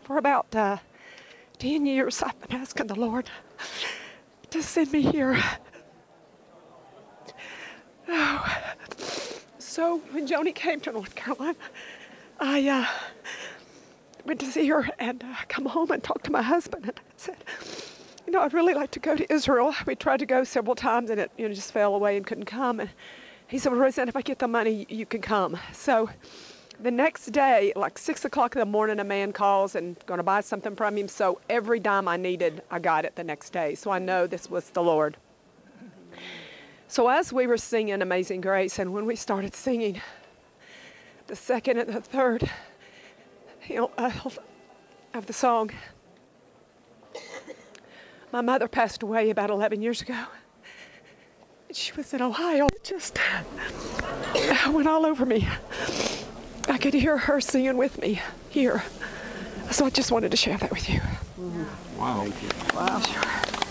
For about 10 years, I've been asking the Lord to send me here. Oh. So when Joni came to North Carolina, I went to see her and come home and talk to my husband. And I said, you know, I'd really like to go to Israel. We tried to go several times and it just fell away and couldn't come. And he said, well, RoseAnn, if I get the money, you can come. So the next day, like 6 o'clock in the morning, a man calls and going to buy something from him. So every dime I needed, I got it the next day. So I know this was the Lord. So as we were singing Amazing Grace, and when we started singing the second and the third of the song, my mother passed away about 11 years ago. She was in Ohio. It just went all over me. I could hear her singing with me here. So I just wanted to share that with you. Wow. Wow. Sure.